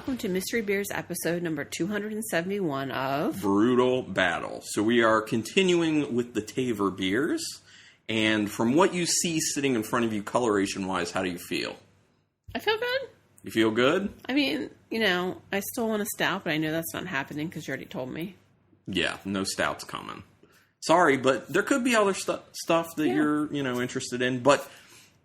welcome to Mystery Beers episode number 271 of Brutal Battle. So we are continuing with the Tavour beers, and from what you see sitting in front of you coloration-wise, how do you feel? I feel good. You feel good? I mean, you know, I still want a stout, but I know that's not happening because you already told me. Yeah, no stouts coming. Sorry, but there could be other stuff that you're, interested in, but...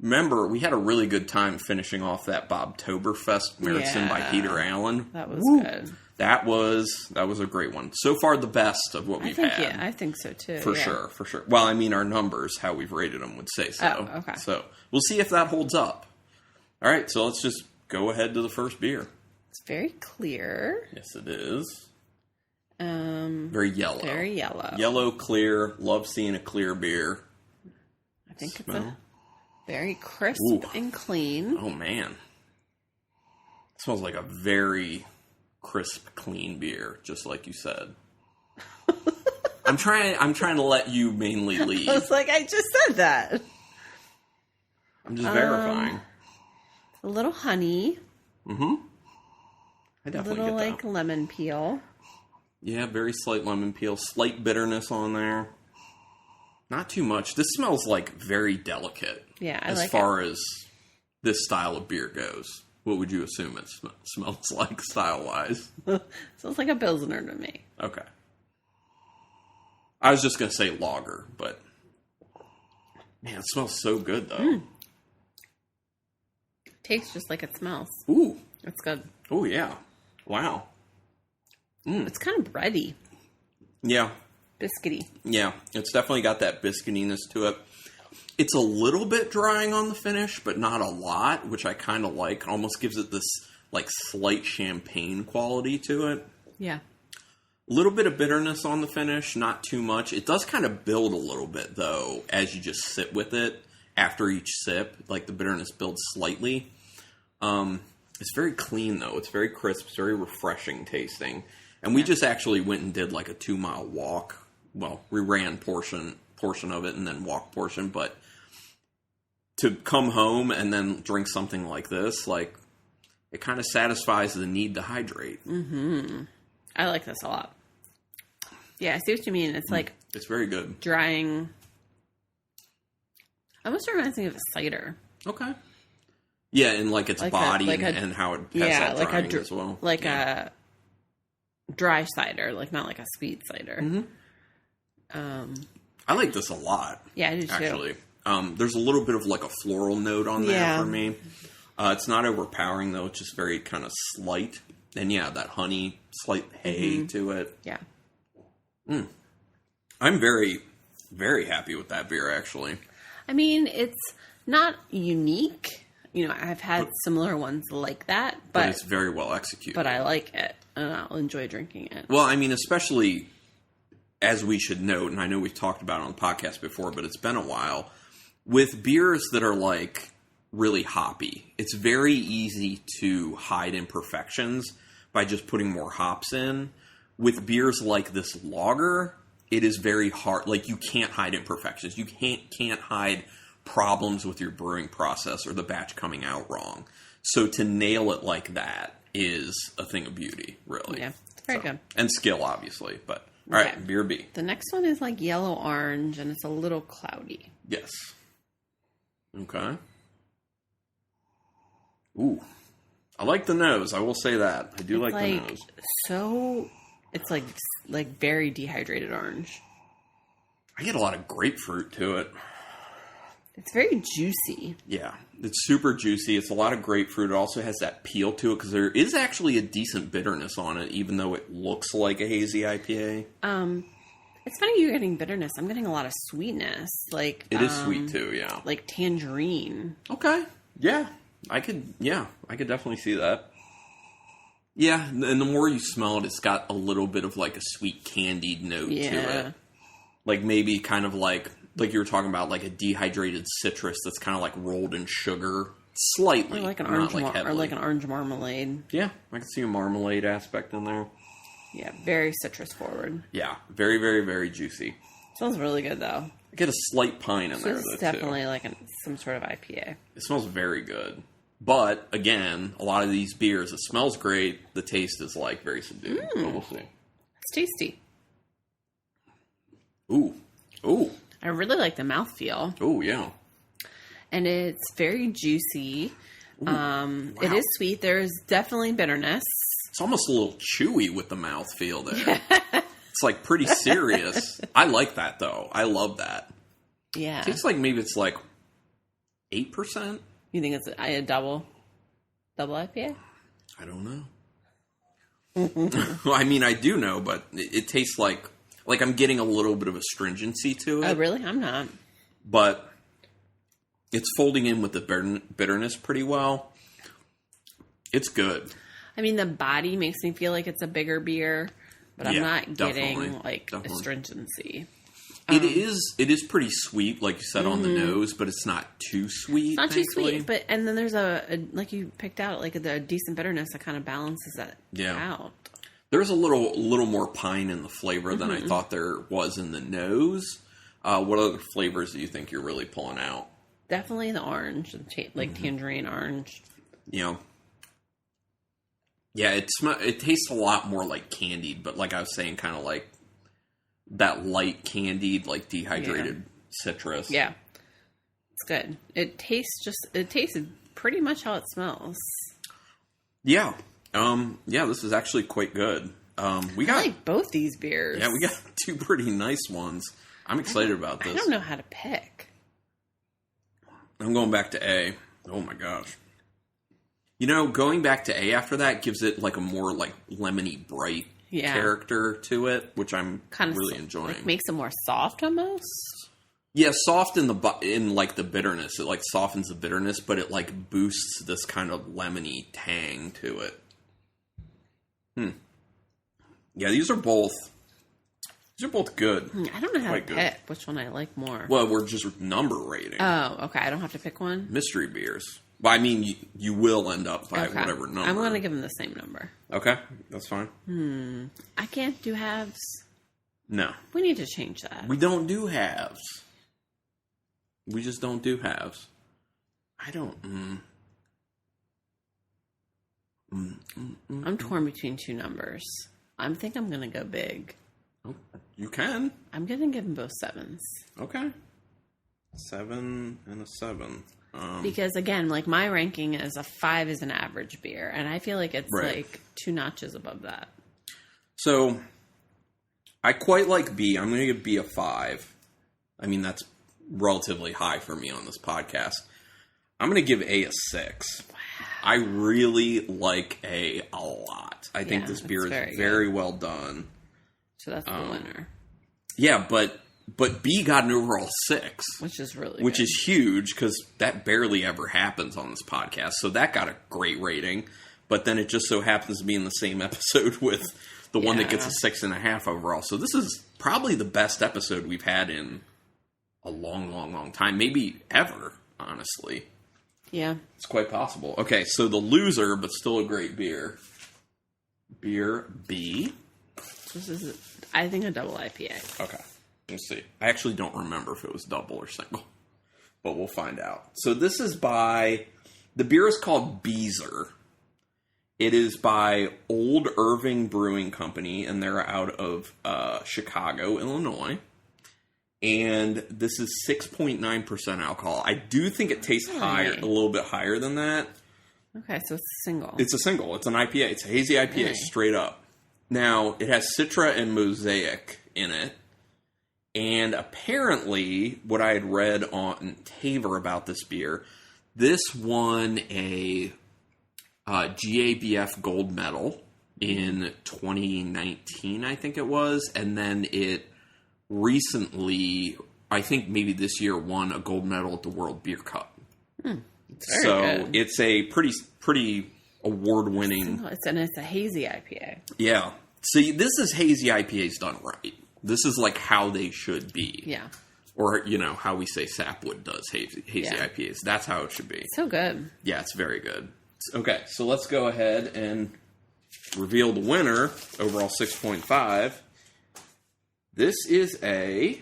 Remember, we had a really good time finishing off that Bobtoberfest Marathon by Peter Allen. That was good. That was a great one. So far, the best of what we've had. Yeah, I think so too. For sure. Well, I mean, our numbers, how we've rated them, would say so. Oh, okay. So we'll see if that holds up. All right, so let's just go ahead to the first beer. It's very clear. Yes, it is. Very yellow. Very yellow. Yellow, clear. Love seeing a clear beer. I think it's very crisp and clean. Oh, man. It smells like a very crisp, clean beer, just like you said. I'm trying to let you mainly lead. I was like, I just said that. I'm just verifying. A little honey. Mm-hmm. I definitely get that. Lemon peel. Yeah, very slight lemon peel. Slight bitterness on there. Not too much. This smells like very delicate. Yeah, I as like far as this style of beer goes. What would you assume it smells like style-wise? Smells like a Pilsner to me. Okay. I was just going to say lager, but... Man, it smells so good, though. Tastes just like it smells. Ooh. It's good. Oh, yeah. Wow. It's kind of bready. Yeah. Biscuity. Yeah, it's definitely got that biscuitiness to it. It's a little bit drying on the finish, but not a lot, which I kind of like. It almost gives it this, slight champagne quality to it. Yeah. A little bit of bitterness on the finish, not too much. It does kind of build a little bit, though, as you just sit with it after each sip. Like, the bitterness builds slightly. It's very clean, though. It's very crisp. It's very refreshing tasting. And we just actually went and did, a 2-mile walk. Well, we ran portion of it and then walk portion, but to come home and then drink something like this, it kind of satisfies the need to hydrate. Mm-hmm. I like this a lot. Yeah, I see what you mean. It's it's very good. Drying. Almost reminds me of a cider. Okay. Yeah, and its body and how it has that drying as well. A dry cider, not like a sweet cider. Mm-hmm. I like this a lot. Yeah, I do too. Actually, there's a little bit of a floral note on there for me. It's not overpowering though; it's just very kind of slight. And yeah, that honey, slight hay to it. Yeah. I'm very, very happy with that beer. Actually, I mean, it's not unique. I've had similar ones like that, but it's very well executed. But I like it, and I'll enjoy drinking it. Well, I mean, especially. As we should note, and I know we've talked about it on the podcast before, but it's been a while, with beers that are really hoppy, it's very easy to hide imperfections by just putting more hops in. With beers like this lager, it is very hard. You can't hide imperfections. You can't hide problems with your brewing process or the batch coming out wrong. So to nail it like that is a thing of beauty, really. Yeah, it's very good. And skill, obviously, but... All right, beer B. The next one is yellow-orange, and it's a little cloudy. Yes. Okay. Ooh. I like the nose. I will say that. I do like the nose. It's very dehydrated orange. I get a lot of grapefruit to it. It's very juicy. Yeah. It's super juicy. It's a lot of grapefruit. It also has that peel to it because there is actually a decent bitterness on it, even though it looks like a hazy IPA. It's funny you're getting bitterness. I'm getting a lot of sweetness. It is sweet too, yeah. Like tangerine. Okay. Yeah. I could definitely see that. Yeah, and the more you smell it, it's got a little bit of a sweet candied note to it. Maybe kind of like you were talking about, a dehydrated citrus that's kind of rolled in sugar slightly. Or an orange an orange marmalade. Yeah, I can see a marmalade aspect in there. Yeah, very citrus forward. Yeah, very, very, very juicy. Smells really good though. I get a slight pine in there though, definitely too. Some sort of IPA. It smells very good. But, again, a lot of these beers, it smells great. The taste is, like, very subdued. But we'll see. It's tasty. Ooh. Ooh. I really like the mouthfeel. Ooh, yeah. And it's very juicy. Ooh, wow. It is sweet. There's definitely bitterness. It's almost a little chewy with the mouthfeel there. It's, like, pretty serious. I like that, though. I love that. Yeah. It tastes like maybe it's, like, 8%. You think it's a double IPA? I don't know. Well, I mean, I do know, but it tastes like I'm getting a little bit of astringency to it. Oh, really? I'm not. But it's folding in with the bitterness pretty well. It's good. I mean, the body makes me feel like it's a bigger beer, but I'm not getting, astringency. It is pretty sweet, like you said, on the nose, but it's not too sweet. Not too sweet, and then there's a like you picked out, like a decent bitterness that kind of balances that out. There's a little more pine in the flavor than I thought there was in the nose. What other flavors do you think you're really pulling out? Definitely the orange, tangerine orange. Yeah, it tastes a lot more like candied, but like I was saying, kind of like that light candied, like dehydrated citrus. Yeah. It's good. It tasted pretty much how it smells. Yeah. This is actually quite good. I like both these beers. Yeah, we got two pretty nice ones. I'm excited about this. I don't know how to pick. I'm going back to A. Oh my gosh. Going back to A after that gives it like a more like lemony bright character to it, which I'm kind of really enjoying. Like makes it more soft almost. Yeah, soft in like the bitterness. It like softens the bitterness, but it like boosts this kind of lemony tang to it. Yeah, these are both good. I don't know how to pick which one I like more. Well, we're just number rating. Oh, okay. I don't have to pick one. Mystery beers. Well, I mean, you will end up by whatever number. I'm going to give them the same number. Okay, that's fine. I can't do halves. No. We need to change that. We don't do halves. We just don't do halves. I don't... I'm torn between two numbers. I think I'm going to go big. Oh, you can. I'm going to give them both 7s. Okay. 7 and a 7. Because again, like my ranking is a 5 is an average beer, and I feel like it's like 2 notches above that. So I quite like B. I'm going to give B a 5. I mean, that's relatively high for me on this podcast. I'm going to give A a 6. Wow. I really like A a lot. I think this beer is very well done. So that's the winner. Yeah, but B got an overall 6. Which is really Which is huge, because that barely ever happens on this podcast. So that got a great rating. But then it just so happens to be in the same episode with the one that gets a 6.5 overall. So this is probably the best episode we've had in a long, long, long time. Maybe ever, honestly. Yeah. It's quite possible. Okay, so the loser, but still a great beer. Beer B. This is, I think, a double IPA. Okay. Let's see. I actually don't remember if it was double or single, but we'll find out. So this is the beer is called Beezer. It is by Old Irving Brewing Company, and they're out of Chicago, Illinois. And this is 6.9% alcohol. I do think it tastes higher, a little bit higher than that. Okay, so it's a single. It's a single. It's an IPA. It's a hazy IPA, straight up. Now, it has Citra and Mosaic in it. And apparently, what I had read on Tavour about this beer, this won a GABF gold medal in 2019, I think it was. And then it recently, I think maybe this year, won a gold medal at the World Beer Cup. So it's a pretty award-winning. It's a hazy IPA. Yeah. See, this is hazy IPAs done right. This is like how they should be. Yeah. Or, how we say Sapwood does hazy IPAs. That's how it should be. So good. Yeah, it's very good. Okay, so let's go ahead and reveal the winner, overall 6.5. This is a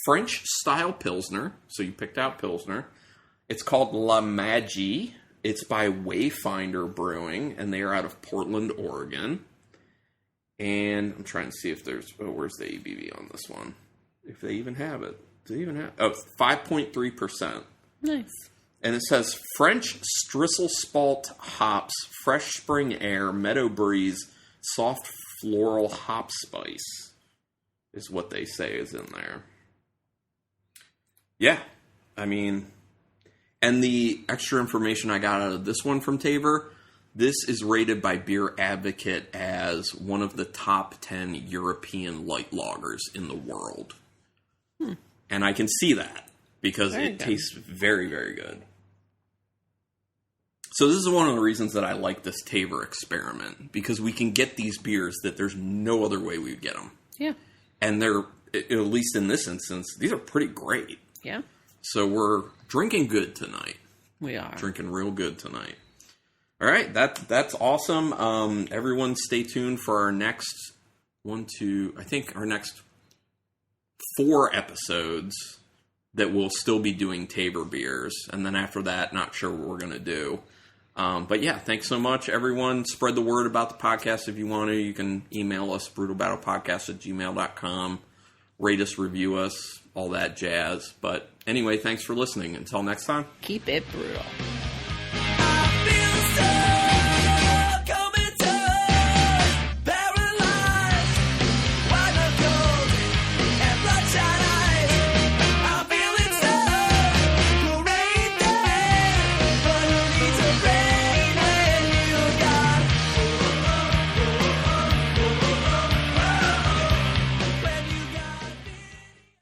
French-style Pilsner. So you picked out Pilsner. It's called La Magie. It's by Wayfinder Brewing, and they are out of Portland, Oregon. And I'm trying to see if there's... Oh, where's the ABV on this one? If they even have it. Do they even have... Oh, 5.3%. Nice. And it says French Strisselspalt hops, fresh spring air, meadow breeze, soft floral hop spice is what they say is in there. Yeah. I mean... And the extra information I got out of this one from Tavour, this is rated by Beer Advocate as one of the top 10 European light lagers in the world. And I can see that because it tastes very, very good. So this is one of the reasons that I like this Tavour experiment, because we can get these beers that there's no other way we would get them. Yeah. And they're, at least in this instance, these are pretty great. Yeah. So we're drinking good tonight. We are. Drinking real good tonight. All right, that's awesome. Everyone stay tuned for our next our next 4 episodes that we'll still be doing Tavour beers. And then after that, not sure what we're going to do. But yeah, thanks so much, everyone. Spread the word about the podcast if you want to. You can email us, brutalbattlepodcast@gmail.com. Rate us, review us, all that jazz. But anyway, thanks for listening. Until next time. Keep it brutal.